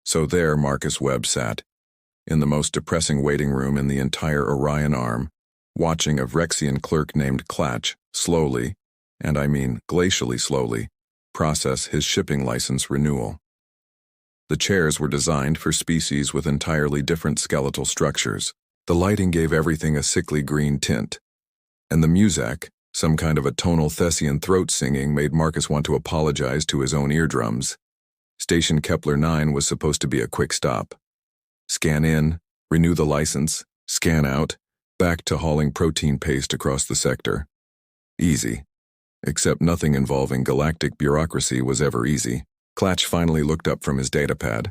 So there Marcus Webb sat, in the most depressing waiting room in the entire Orion arm, watching a Vrexian clerk named Klatch slowly, and I mean glacially slowly, process his shipping license renewal. The chairs were designed for species with entirely different skeletal structures. The lighting gave everything a sickly green tint, and the music, some kind of a tonal Thessian throat singing, made Marcus want to apologize to his own eardrums. Station Kepler 9 was supposed to be a quick stop. Scan in, renew the license, scan out, back to hauling protein paste across the sector. Easy. Except nothing involving galactic bureaucracy was ever easy. Klatch finally looked up from his datapad,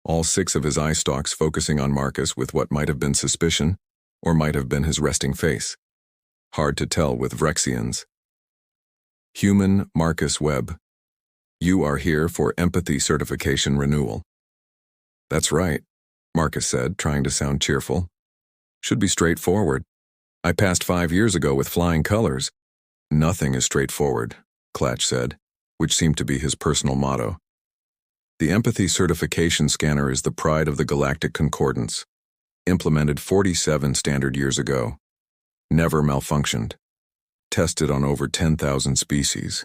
all 6 of his eye stalks focusing on Marcus with what might have been suspicion, or might have been his resting face. Hard to tell with Vrexians. Human Marcus Webb. You are here for empathy certification renewal. That's right, Marcus said, trying to sound cheerful. Should be straightforward. I passed 5 years ago with flying colors. Nothing is straightforward, Klatch said, which seemed to be his personal motto. The empathy certification scanner is the pride of the Galactic Concordance, implemented 47 standard years ago. Never malfunctioned. Tested on over 10,000 species.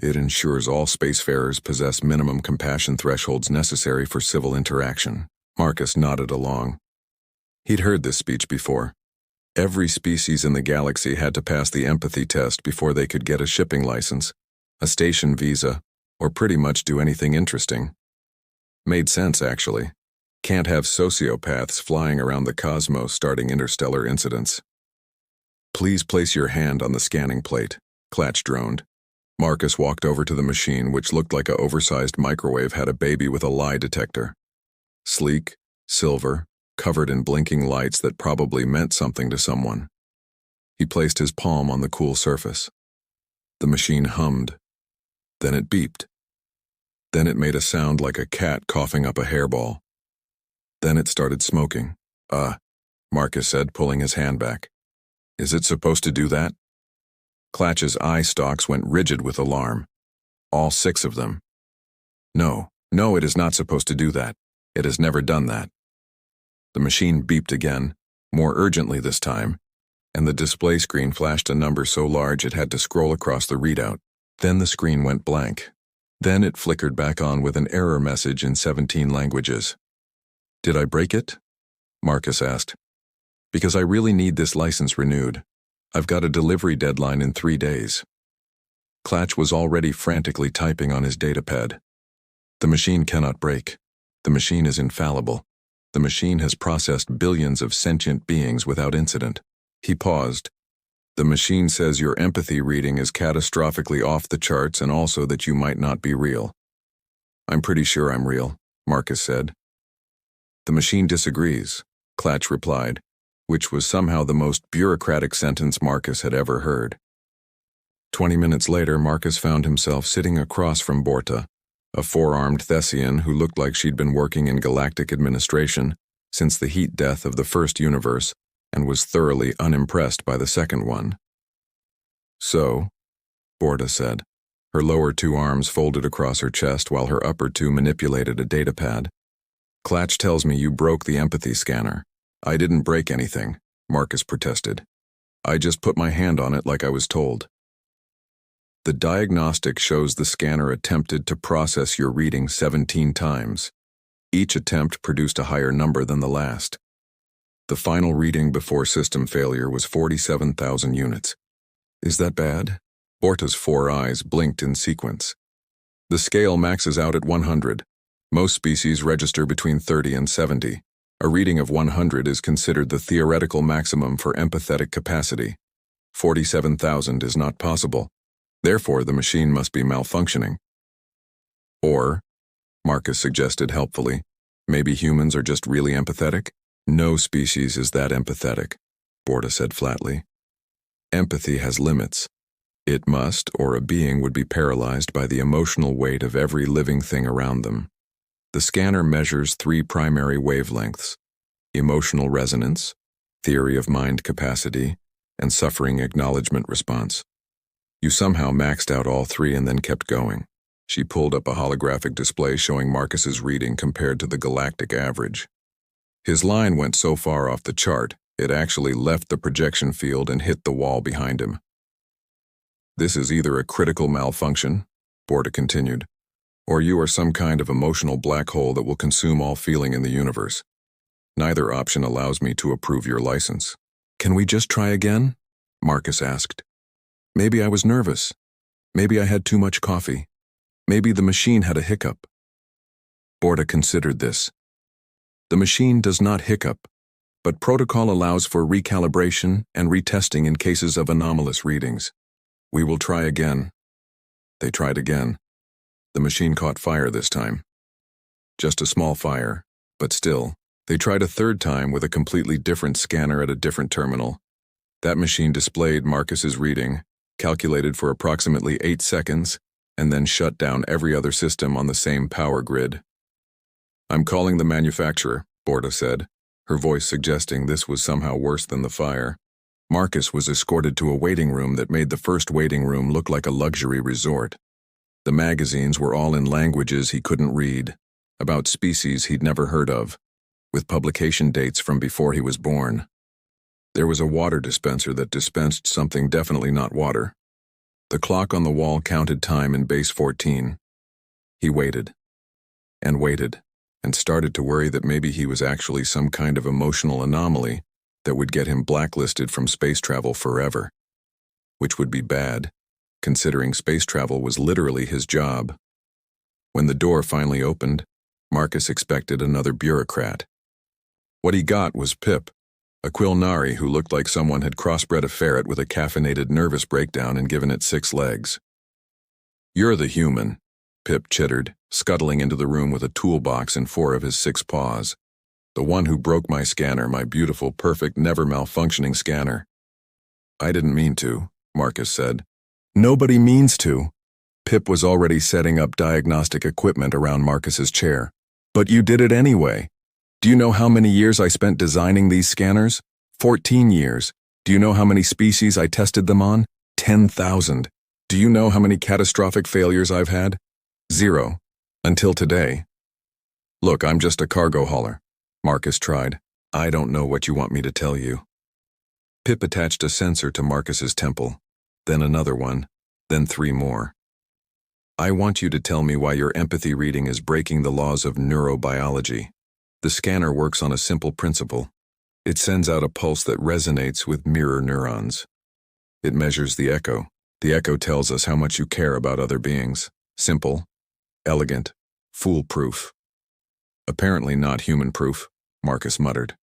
It ensures all spacefarers possess minimum compassion thresholds necessary for civil interaction. Marcus nodded along. He'd heard this speech before. Every species in the galaxy had to pass the empathy test before they could get a shipping license, a station visa, or pretty much do anything interesting. Made sense, actually. Can't have sociopaths flying around the cosmos starting interstellar incidents. Please place your hand on the scanning plate, Klatch droned. Marcus walked over to the machine, which looked like an oversized microwave had a baby with a lie detector. Sleek, silver, covered in blinking lights that probably meant something to someone. He placed his palm on the cool surface. The machine hummed. Then it beeped. Then it made a sound like a cat coughing up a hairball. Then it started smoking. Marcus said, pulling his hand back. Is it supposed to do that? Klatch's eye stalks went rigid with alarm. All 6 of them. No, it is not supposed to do that. It has never done that. The machine beeped again, more urgently this time, and the display screen flashed a number so large it had to scroll across the readout. Then the screen went blank. Then it flickered back on with an error message in 17 languages. Did I break it? Marcus asked. Because I really need this license renewed. I've got a delivery deadline in 3 days. Klatch was already frantically typing on his datapad. The machine cannot break. The machine is infallible. The machine has processed billions of sentient beings without incident. He paused. The machine says your empathy reading is catastrophically off the charts and also that you might not be real. I'm pretty sure I'm real, Marcus said. The machine disagrees, Klatch replied, which was somehow the most bureaucratic sentence Marcus had ever heard. 20 minutes later, Marcus found himself sitting across from Borta, a 4-armed Thessian who looked like she'd been working in galactic administration since the heat death of the first universe and was thoroughly unimpressed by the second one. So, Borta said, her lower 2 arms folded across her chest while her upper 2 manipulated a datapad. Klatch tells me you broke the empathy scanner. I didn't break anything, Marcus protested. I just put my hand on it like I was told. The diagnostic shows the scanner attempted to process your reading 17 times. Each attempt produced a higher number than the last. The final reading before system failure was 47,000 units. Is that bad? Borta's 4 eyes blinked in sequence. The scale maxes out at 100. Most species register between 30 and 70. A reading of 100 is considered the theoretical maximum for empathetic capacity. 47,000 is not possible. Therefore, the machine must be malfunctioning. Or, Marcus suggested helpfully, maybe humans are just really empathetic? No species is that empathetic, Borta said flatly. Empathy has limits. It must, or a being would be paralyzed by the emotional weight of every living thing around them. The scanner measures 3 primary wavelengths: emotional resonance, theory of mind capacity, and suffering acknowledgement response. You somehow maxed out all 3 and then kept going. She pulled up a holographic display showing Marcus's reading compared to the galactic average. His line went so far off the chart, it actually left the projection field and hit the wall behind him. "This is either a critical malfunction," Borda continued, "or you are some kind of emotional black hole that will consume all feeling in the universe. Neither option allows me to approve your license." "Can we just try again?" Marcus asked. "Maybe I was nervous. Maybe I had too much coffee. Maybe the machine had a hiccup." Borda considered this. "The machine does not hiccup, but protocol allows for recalibration and retesting in cases of anomalous readings. We will try again." They tried again. The machine caught fire this time. Just a small fire, but still. They tried a third time with a completely different scanner at a different terminal. That machine displayed Marcus's reading, calculated for approximately 8 seconds, and then shut down every other system on the same power grid. "I'm calling the manufacturer," Borda said, her voice suggesting this was somehow worse than the fire. Marcus was escorted to a waiting room that made the first waiting room look like a luxury resort. The magazines were all in languages he couldn't read, about species he'd never heard of, with publication dates from before he was born. There was a water dispenser that dispensed something definitely not water. The clock on the wall counted time in base 14. He waited, and waited, and started to worry that maybe he was actually some kind of emotional anomaly that would get him blacklisted from space travel forever. Which would be bad, considering space travel was literally his job. When the door finally opened, Marcus expected another bureaucrat. What he got was Pip, a Quilnari who looked like someone had crossbred a ferret with a caffeinated nervous breakdown and given it 6 legs. "You're the human," Pip chittered, scuttling into the room with a toolbox and 4 of his 6 paws. "The one who broke my scanner, my beautiful, perfect, never malfunctioning scanner." "I didn't mean to," Marcus said. "Nobody means to." Pip was already setting up diagnostic equipment around Marcus's chair. "But you did it anyway. Do you know how many years I spent designing these scanners? 14 years. Do you know how many species I tested them on? 10,000. Do you know how many catastrophic failures I've had? 0. Until today. Look, I'm just a cargo hauler," Marcus tried. "I don't know what you want me to tell you." Pip attached a sensor to Marcus's temple, then another one, then 3 more. "I want you to tell me why your empathy reading is breaking the laws of neurobiology. The scanner works on a simple principle. It sends out a pulse that resonates with mirror neurons. It measures the echo. The echo tells us how much you care about other beings. Simple, elegant, foolproof." "Apparently not human-proof," Marcus muttered.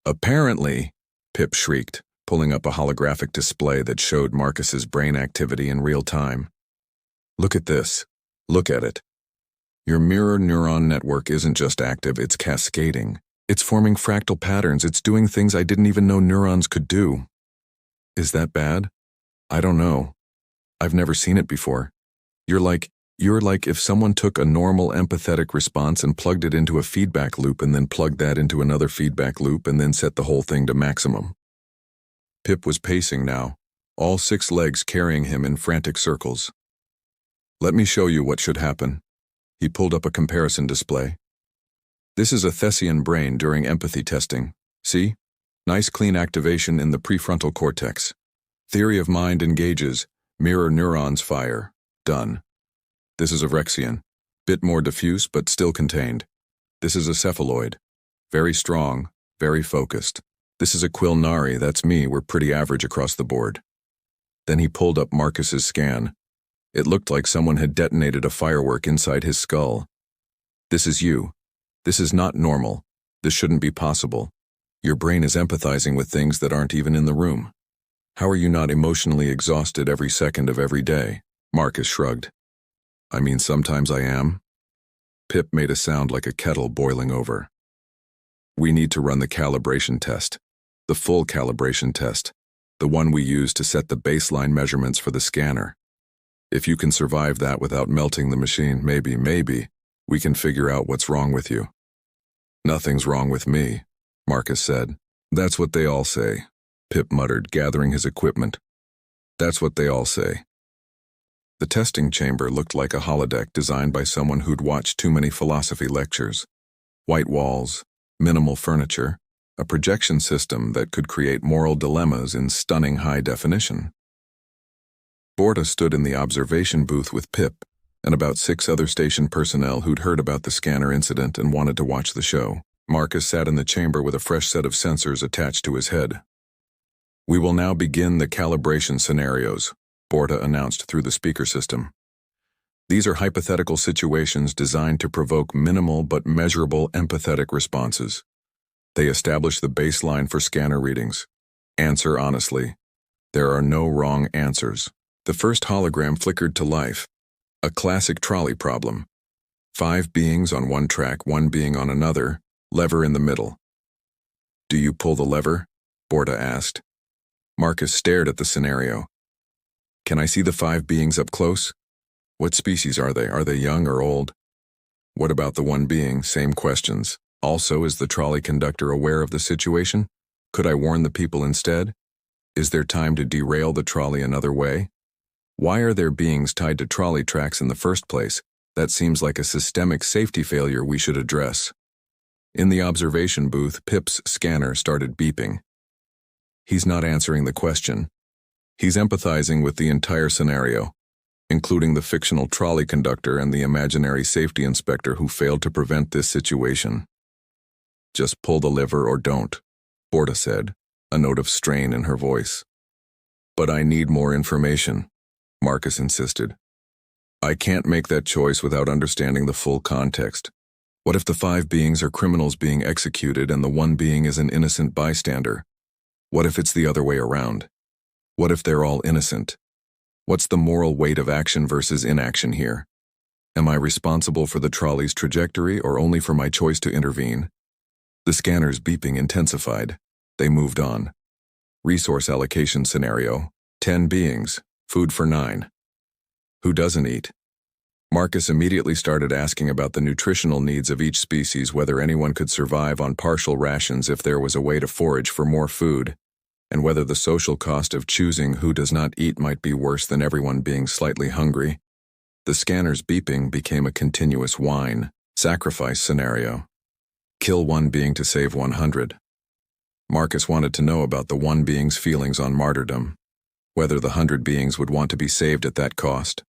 "Apparently," Pip shrieked, pulling up a holographic display that showed Marcus's brain activity in real time. "Look at this. Look at it. Your mirror neuron network isn't just active, it's cascading. It's forming fractal patterns, it's doing things I didn't even know neurons could do." "Is that bad?" "I don't know. I've never seen it before. You're like if someone took a normal empathetic response and plugged it into a feedback loop and then plugged that into another feedback loop and then set the whole thing to maximum." Pip was pacing now, all 6 legs carrying him in frantic circles. "Let me show you what should happen." He pulled up a comparison display. "This is a Thessian brain during empathy testing. See? Nice clean activation in the prefrontal cortex. Theory of mind engages, mirror neurons fire. Done. This is a Rexian. Bit more diffuse but still contained. This is a cephaloid. Very strong, very focused. This is a Quilnari, that's me, we're pretty average across the board." Then he pulled up Marcus's scan. It looked like someone had detonated a firework inside his skull. "This is you. This is not normal. This shouldn't be possible. Your brain is empathizing with things that aren't even in the room. How are you not emotionally exhausted every second of every day?" Marcus shrugged. "I mean, sometimes I am." Pip made a sound like a kettle boiling over. "We need to run the calibration test. The full calibration test. The one we use to set the baseline measurements for the scanner. If you can survive that without melting the machine, maybe, we can figure out what's wrong with you." "Nothing's wrong with me," Marcus said. "That's what they all say," Pip muttered, gathering his equipment. "That's what they all say." The testing chamber looked like a holodeck designed by someone who'd watched too many philosophy lectures. White walls, minimal furniture, a projection system that could create moral dilemmas in stunning high definition. Borta stood in the observation booth with Pip and about 6 other station personnel who'd heard about the scanner incident and wanted to watch the show. Marcus sat in the chamber with a fresh set of sensors attached to his head. "We will now begin the calibration scenarios," Borta announced through the speaker system. "These are hypothetical situations designed to provoke minimal but measurable empathetic responses. They establish the baseline for scanner readings. Answer honestly. There are no wrong answers." The first hologram flickered to life. A classic trolley problem. 5 beings on one track, 1 being on another, lever in the middle. "Do you pull the lever?" Borta asked. Marcus stared at the scenario. "Can I see the 5 beings up close? What species are they? Are they young or old? What about the 1 being? Same questions. Also, is the trolley conductor aware of the situation? Could I warn the people instead? Is there time to derail the trolley another way? Why are there beings tied to trolley tracks in the first place? That seems like a systemic safety failure we should address." In the observation booth, Pip's scanner started beeping. He's not answering the question. He's empathizing with the entire scenario, including the fictional trolley conductor and the imaginary safety inspector who failed to prevent this situation. "Just pull the lever or don't," Borta said, a note of strain in her voice. "But I need more information," Marcus insisted. "I can't make that choice without understanding the full context. What if the 5 beings are criminals being executed and the 1 being is an innocent bystander? What if it's the other way around? What if they're all innocent? What's the moral weight of action versus inaction here? Am I responsible for the trolley's trajectory or only for my choice to intervene?" The scanner's beeping intensified. They moved on. Resource allocation scenario. 10 beings. Food for 9. Who doesn't eat? Marcus immediately started asking about the nutritional needs of each species, whether anyone could survive on partial rations if there was a way to forage for more food, and whether the social cost of choosing who does not eat might be worse than everyone being slightly hungry. The scanner's beeping became a continuous whine. Sacrifice scenario. Kill 1 being to save 100. Marcus wanted to know about the 1 being's feelings on martyrdom, whether the 100 beings would want to be saved at that cost,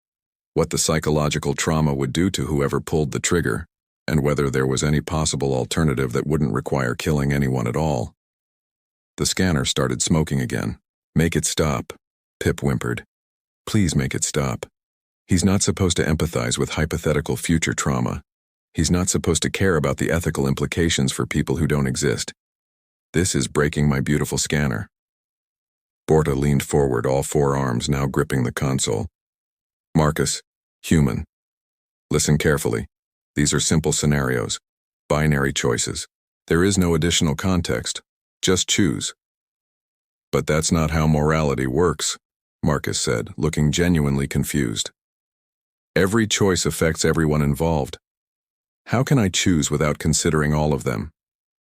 what the psychological trauma would do to whoever pulled the trigger, and whether there was any possible alternative that wouldn't require killing anyone at all. The scanner started smoking again. "Make it stop," Pip whimpered. "Please make it stop. He's not supposed to empathize with hypothetical future trauma. He's not supposed to care about the ethical implications for people who don't exist. This is breaking my beautiful scanner." Borta leaned forward, all 4 arms now gripping the console. "Marcus, human. Listen carefully. These are simple scenarios, binary choices. There is no additional context. Just choose." "But that's not how morality works," Marcus said, looking genuinely confused. "Every choice affects everyone involved. How can I choose without considering all of them?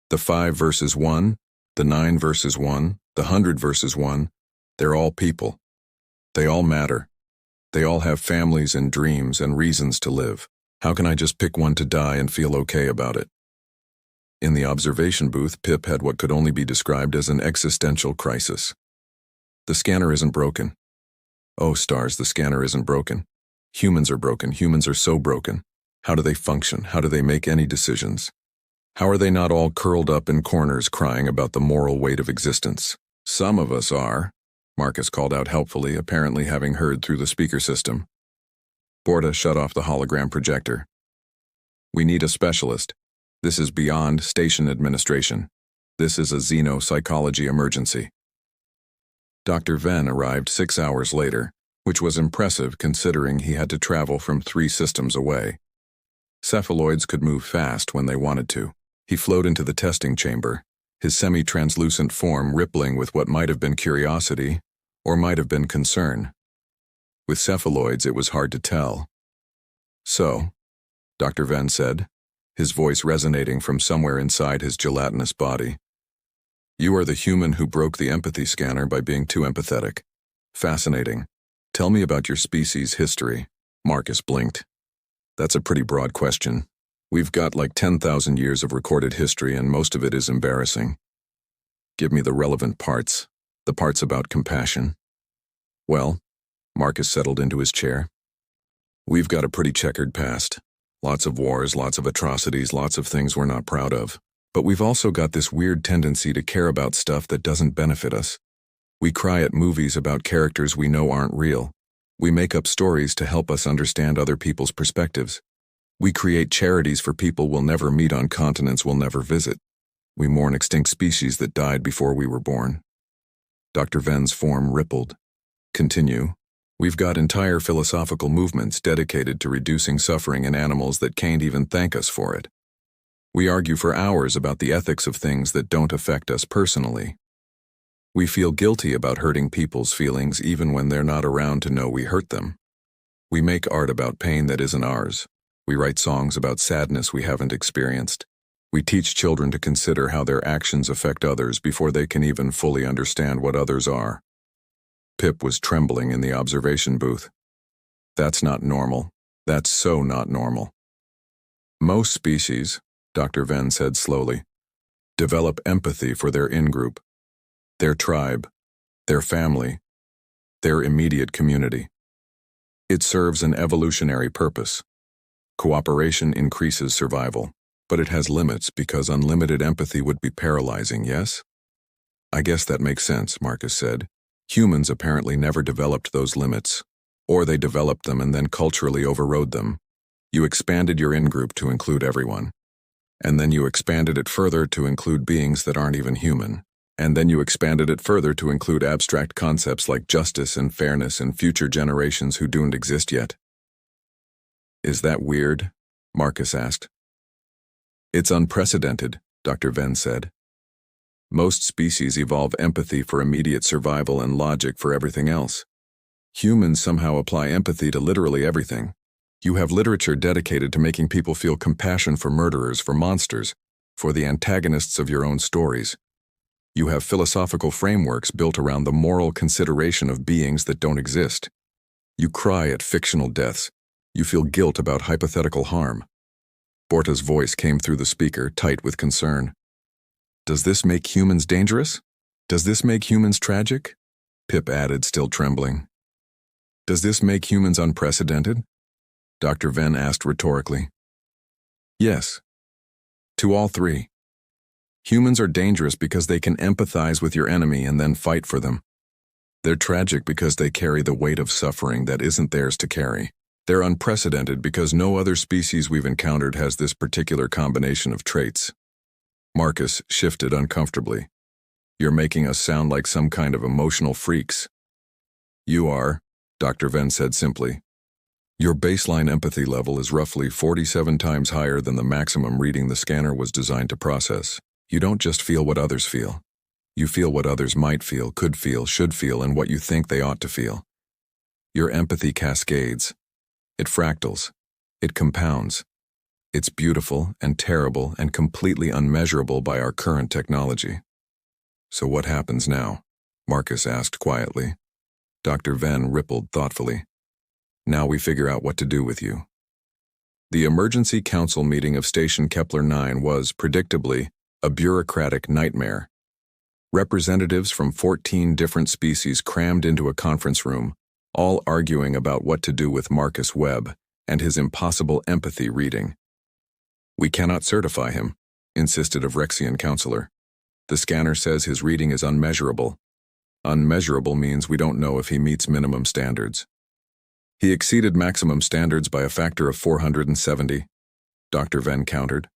The 5 versus 1, the 9 versus 1, the 100 versus 1, they're all people. They all matter. They all have families and dreams and reasons to live. How can I just pick one to die and feel okay about it?" In the observation booth, Pip had what could only be described as an existential crisis. "The scanner isn't broken. Oh, stars, the scanner isn't broken. Humans are broken. Humans are so broken. How do they function? How do they make any decisions? How are they not all curled up in corners crying about the moral weight of existence?" "Some of us are," Marcus called out helpfully, apparently having heard through the speaker system. Borta shut off the hologram projector. "We need a specialist. This is beyond station administration. This is a xenopsychology emergency." Dr. Venn arrived 6 hours later, which was impressive considering he had to travel from 3 systems away. Cephaloids could move fast when they wanted to. He flowed into the testing chamber, his semi-translucent form rippling with what might have been curiosity or might have been concern. With cephaloids, it was hard to tell. "So," Dr. Venn said, his voice resonating from somewhere inside his gelatinous body, "you are the human who broke the empathy scanner by being too empathetic. Fascinating. Tell me about your species' history. Marcus blinked. That's a pretty broad question. We've got like 10,000 years of recorded history and most of it is embarrassing. Give me the relevant parts, the parts about compassion. Well, Marcus settled into his chair. We've got a pretty checkered past. Lots of wars, lots of atrocities, lots of things we're not proud of. But we've also got this weird tendency to care about stuff that doesn't benefit us. We cry at movies about characters we know aren't real. We make up stories to help us understand other people's perspectives. We create charities for people we'll never meet on continents we'll never visit. We mourn extinct species that died before we were born. Dr. Ven's form rippled. Continue. We've got entire philosophical movements dedicated to reducing suffering in animals that can't even thank us for it. We argue for hours about the ethics of things that don't affect us personally. We feel guilty about hurting people's feelings even when they're not around to know we hurt them. We make art about pain that isn't ours. We write songs about sadness we haven't experienced. We teach children to consider how their actions affect others before they can even fully understand what others are. Pip was trembling in the observation booth. That's not normal. That's so not normal. Most species, Dr. Venn said slowly, develop empathy for their in-group, their tribe, their family, their immediate community. It serves an evolutionary purpose. Cooperation increases survival, but it has limits because unlimited empathy would be paralyzing, yes? I guess that makes sense, Marcus said. Humans apparently never developed those limits, or they developed them and then culturally overrode them. You expanded your in-group to include everyone. And then you expanded it further to include beings that aren't even human. And then you expanded it further to include abstract concepts like justice and fairness in future generations who don't exist yet. Is that weird? Marcus asked. It's unprecedented, Dr. Venn said. Most species evolve empathy for immediate survival and logic for everything else. Humans somehow apply empathy to literally everything. You have literature dedicated to making people feel compassion for murderers, for monsters, for the antagonists of your own stories. You have philosophical frameworks built around the moral consideration of beings that don't exist. You cry at fictional deaths. You feel guilt about hypothetical harm. Borta's voice came through the speaker, tight with concern. Does this make humans dangerous? Does this make humans tragic? Pip added, still trembling. Does this make humans unprecedented? Dr. Venn asked rhetorically. Yes. To all three. Humans are dangerous because they can empathize with your enemy and then fight for them. They're tragic because they carry the weight of suffering that isn't theirs to carry. They're unprecedented because no other species we've encountered has this particular combination of traits. Marcus shifted uncomfortably. You're making us sound like some kind of emotional freaks. You are, Dr. Venn said simply. Your baseline empathy level is roughly 47 times higher than the maximum reading the scanner was designed to process. You don't just feel what others feel. You feel what others might feel, could feel, should feel, and what you think they ought to feel. Your empathy cascades. It fractals. It compounds. It's beautiful and terrible and completely unmeasurable by our current technology. So what happens now? Marcus asked quietly. Dr. Venn rippled thoughtfully. Now we figure out what to do with you. The emergency council meeting of Station Kepler 9 was, predictably, a bureaucratic nightmare. Representatives from 14 different species crammed into a conference room, all arguing about what to do with Marcus Webb and his impossible empathy reading. We cannot certify him, insisted a Rexian counselor. The scanner says his reading is unmeasurable. Unmeasurable means we don't know if he meets minimum standards. He exceeded maximum standards by a factor of 470, Dr. Venn countered.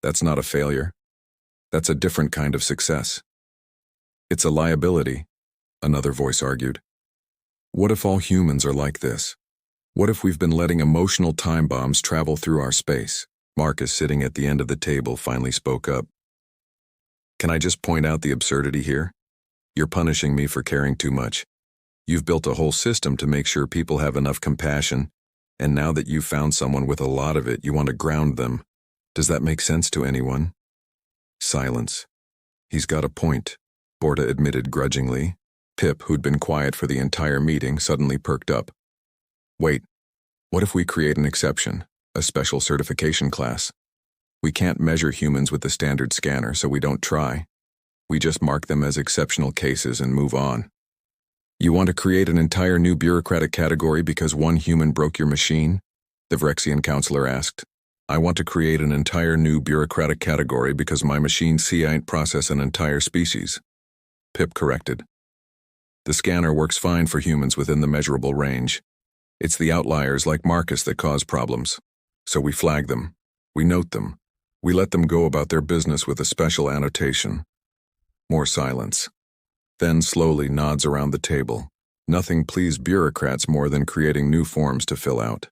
That's not a failure. That's a different kind of success. It's a liability, another voice argued. What if all humans are like this? What if we've been letting emotional time bombs travel through our space? Marcus, sitting at the end of the table, finally spoke up. Can I just point out the absurdity here? You're punishing me for caring too much. You've built a whole system to make sure people have enough compassion, and now that you've found someone with a lot of it, you want to ground them. Does that make sense to anyone? Silence. He's got a point, Borta admitted grudgingly. Pip, who'd been quiet for the entire meeting, suddenly perked up. Wait, what if we create an exception, a special certification class? We can't measure humans with the standard scanner, so we don't try. We just mark them as exceptional cases and move on. You want to create an entire new bureaucratic category because one human broke your machine? The Vrexian counselor asked. I want to create an entire new bureaucratic category because my machine ain't process an entire species. Pip corrected. The scanner works fine for humans within the measurable range. It's the outliers like Marcus that cause problems. So we flag them. We note them. We let them go about their business with a special annotation. More silence. Then slowly nods around the table. Nothing pleased bureaucrats more than creating new forms to fill out.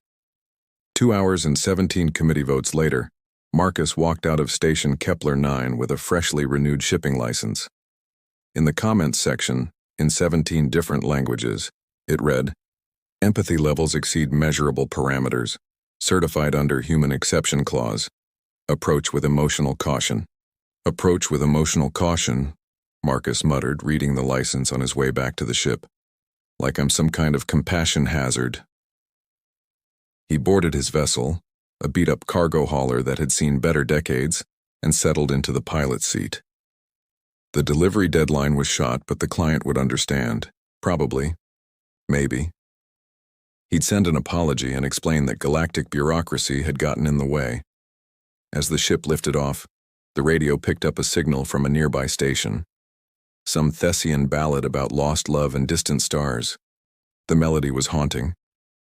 2 hours and 17 committee votes later, Marcus walked out of station Kepler 9 with a freshly renewed shipping license. In the comments section, in 17 different languages, it read, Empathy levels exceed measurable parameters, certified under Human Exception Clause. Approach with emotional caution. Approach with emotional caution, Marcus muttered, reading the license on his way back to the ship. Like I'm some kind of compassion hazard. He boarded his vessel, a beat-up cargo hauler that had seen better decades, and settled into the pilot's seat. The delivery deadline was shot, but the client would understand. Probably. Maybe. He'd send an apology and explain that galactic bureaucracy had gotten in the way. As the ship lifted off, the radio picked up a signal from a nearby station. Some Thessian ballad about lost love and distant stars. The melody was haunting,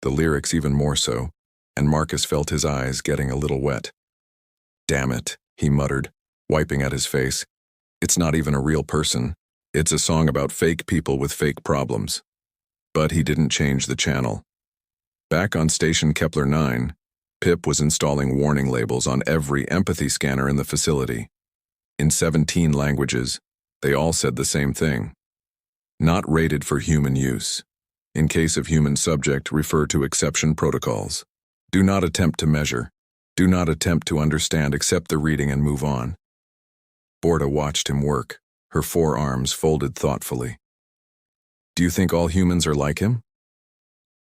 the lyrics even more so, and Marcus felt his eyes getting a little wet. Damn it, he muttered, wiping at his face. It's not even a real person. It's a song about fake people with fake problems. But he didn't change the channel. Back on station Kepler 9, Pip was installing warning labels on every empathy scanner in the facility. In 17 languages, they all said the same thing. Not rated for human use. In case of human subject, refer to exception protocols. Do not attempt to measure. Do not attempt to understand, accept the reading and move on. Borda watched him work, her forearms folded thoughtfully. Do you think all humans are like him?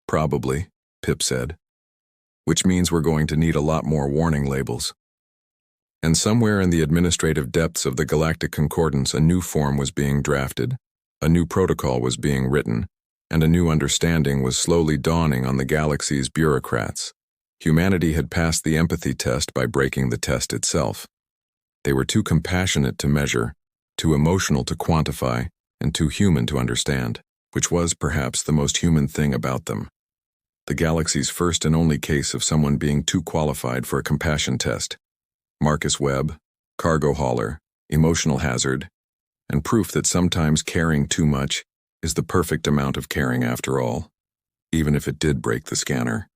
Probably, Pip said. Which means we're going to need a lot more warning labels. And somewhere in the administrative depths of the Galactic Concordance, a new form was being drafted, a new protocol was being written, and a new understanding was slowly dawning on the galaxy's bureaucrats. Humanity had passed the empathy test by breaking the test itself. They were too compassionate to measure, too emotional to quantify, and too human to understand, which was perhaps the most human thing about them. The galaxy's first and only case of someone being too qualified for a compassion test. Marcus Webb, cargo hauler, emotional hazard, and proof that sometimes caring too much is the perfect amount of caring after all, even if it did break the scanner.